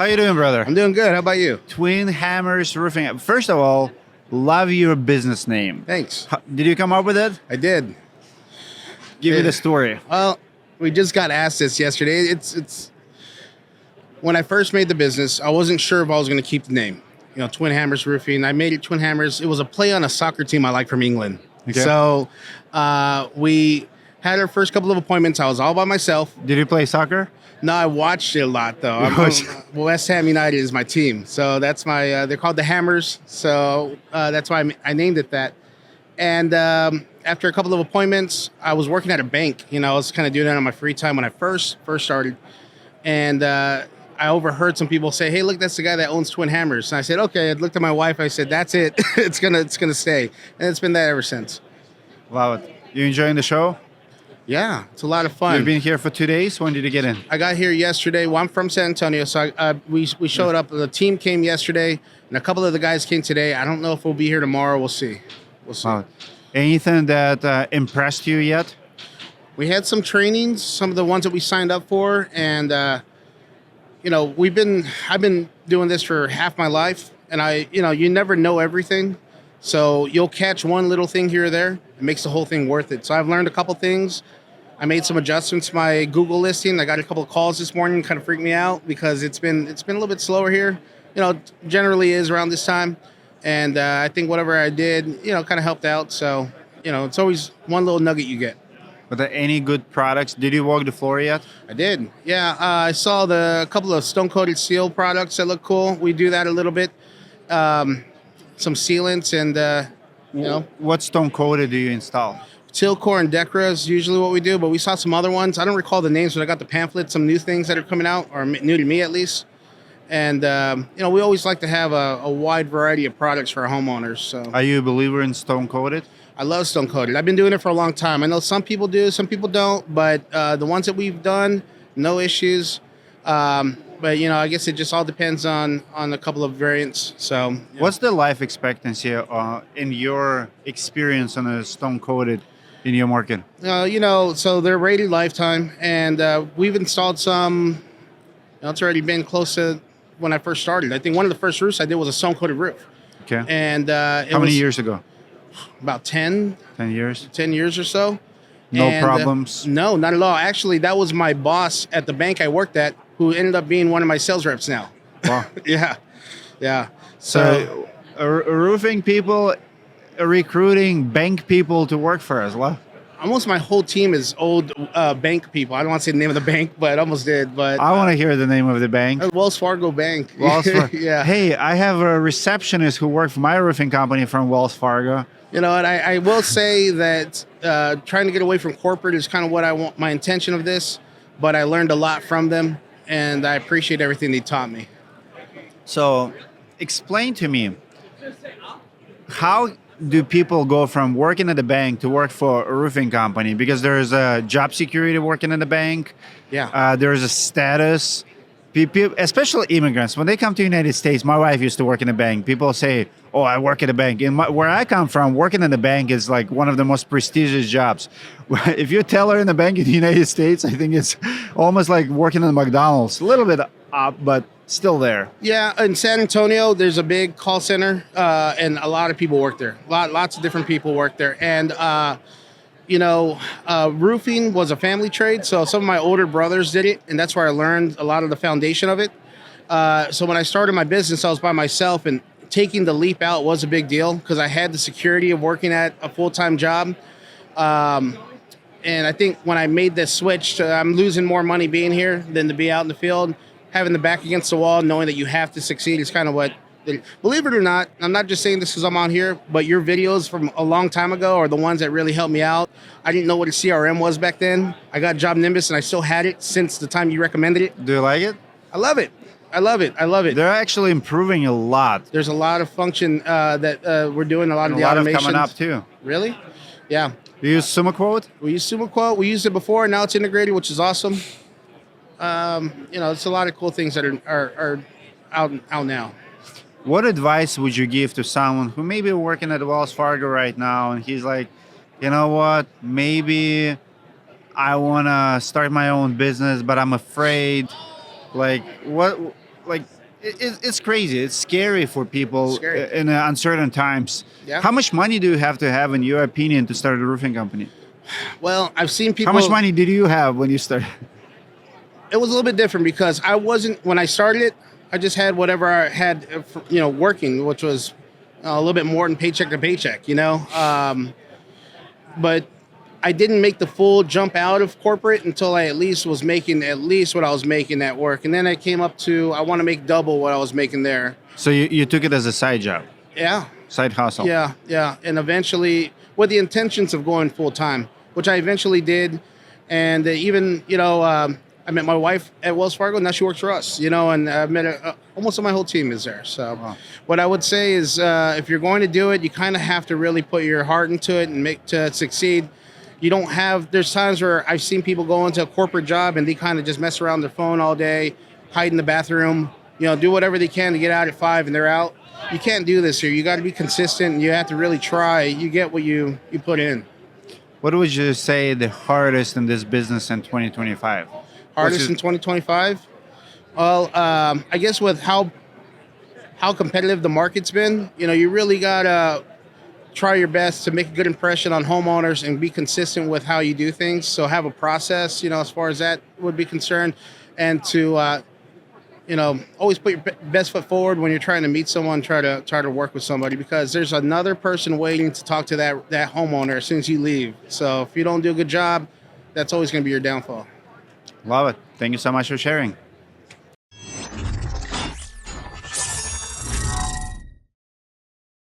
How you doing, brother? I'm doing good. How about you? Twin Hammers Roofing. First of all, love your business name. Thanks. Did you come up with it? I did. Give me the story. Well, we just got asked this yesterday. It's when I first made the business, I wasn't sure if I was going to keep the name. Twin Hammers Roofing. I made it Twin Hammers. It was a play on a soccer team I like from England. Okay. So we had our first couple of appointments. I was all by myself. Did you play soccer? No, I watched it a lot though. West Ham United is my team, so that's my. They're called the Hammers, so that's why I named it that. And after a couple of appointments, I was working at a bank. I was kind of doing that on my free time when I first started, and I overheard some people say, "Hey, look, that's the guy that owns Twin Hammers." And I said, "Okay." I looked at my wife. I said, "That's it. it's gonna stay," and it's been that ever since. Love it. You enjoying the show? Yeah, it's a lot of fun. You've been here for 2 days. When did you get in? I got here yesterday. Well, I'm from San Antonio, so we showed up. The team came yesterday, and a couple of the guys came today. I don't know if we'll be here tomorrow. We'll see. Wow. Anything that impressed you yet? We had some trainings, some of the ones that we signed up for, and I've been doing this for half my life, and you never know everything. So you'll catch one little thing here or there. It makes the whole thing worth it. So I've learned a couple things. I made some adjustments to my Google listing. I got a couple of calls this morning, kind of freaked me out because it's been a little bit slower here. Generally is around this time. And I think whatever I did, kind of helped out. So, it's always one little nugget you get. Were there any good products? Did you walk the floor yet? I did. Yeah, I saw a couple of stone-coated seal products that look cool. We do that a little bit. Some sealants and, What stone coated do you install? Tilcor and Decra is usually what we do, but we saw some other ones. I don't recall the names, but I got the pamphlet, some new things that are coming out, or new to me at least. And, we always like to have a wide variety of products for our homeowners. So, Are you a believer in stone coated? I love stone coated. I've been doing it for a long time. I know some people do, some people don't, but the ones that we've done, no issues. But, I guess it just all depends on a couple of variants. So, yeah. What's the life expectancy in your experience on a stone coated in your market? So they're rated lifetime, and we've installed some. It's already been close to when I first started. I think one of the first roofs I did was a stone coated roof. Okay. And how many years ago? About 10. 10 years. 10 years or so. No problems? No, not at all. Actually, that was my boss at the bank I worked at, who ended up being one of my sales reps now. Wow. Yeah. So roofing people are recruiting bank people to work for us. What? Almost my whole team is old bank people. I don't want to say the name of the bank, but I almost did. But I want to hear the name of the bank. Wells Fargo Bank. Wells Fargo. Yeah. Hey, I have a receptionist who worked for my roofing company from Wells Fargo. And I will say that trying to get away from corporate is kind of what I want, my intention of this. But I learned a lot from them, and I appreciate everything they taught me. So, explain to me, how do people go from working at the bank to work for a roofing company? Because there's a job security working at the bank. Yeah. There's a status. People, especially immigrants, when they come to the United States, my wife used to work in a bank. People say, "Oh, I work at a bank." Where I come from, working in the bank is like one of the most prestigious jobs. If you're a teller in the bank in the United States, I think it's almost like working at McDonald's. A little bit up, but still there. Yeah, in San Antonio, there's a big call center, and a lot of people work there. Lots of different people work there, and roofing was a family trade, so some of my older brothers did it, and that's where I learned a lot of the foundation of it. So when I started my business, I was by myself, and taking the leap out was a big deal because I had the security of working at a full-time job. And I think when I made this switch, I'm losing more money being here than to be out in the field. Having the back against the wall, knowing that you have to succeed is kind of what, believe it or not, I'm not just saying this because I'm on here, but your videos from a long time ago are the ones that really helped me out. I didn't know what a CRM was back then. I got Job Nimbus and I still had it since the time you recommended it. Do you like it? I love it. They're actually improving a lot. There's a lot of function that we're doing, a lot of the automations. A lot of coming up too. Really? Yeah. You use SumoQuote? We use SumoQuote. We used it before, now it's integrated, which is awesome. It's a lot of cool things that are out now. What advice would you give to someone who may be working at Wells Fargo right now and he's like, you know what, maybe I want to start my own business, but I'm afraid. Like, like it's crazy. It's scary for people Scary. in uncertain times. Yeah. How much money do you have to have, in your opinion, to start a roofing company? Well, I've seen people. How much money did you have when you started? It was a little bit different because I wasn't when I started it. I just had whatever I had, working, which was a little bit more than paycheck to paycheck, But I didn't make the full jump out of corporate until I at least was making at least what I was making at work, and then I came up to I want to make double what I was making there. So you took it as a side job, Yeah, side hustle. yeah, and eventually with the intentions of going full time, which I eventually did, and even I met my wife at Wells Fargo. Now she works for us, and I've met almost my whole team is there. So, Wow. what I would say is, if you're going to do it, you kind of have to really put your heart into it and make to succeed. You don't have. There's times where I've seen people go into a corporate job and they kind of just mess around their phone all day, hide in the bathroom, do whatever they can to get out at 5 and they're out. You can't do this here. You got to be consistent and you have to really try. You get what you put in. What would you say the hardest in this business in 2025? Hardest in 2025? Well, I guess with how competitive the market's been, you really gotta try your best to make a good impression on homeowners and be consistent with how you do things. So have a process, as far as that would be concerned, and to always put your best foot forward when you're trying to meet someone, try to work with somebody, because there's another person waiting to talk to that homeowner as soon as you leave. So if you don't do a good job, that's always going to be your downfall. Love it. Thank you so much for sharing.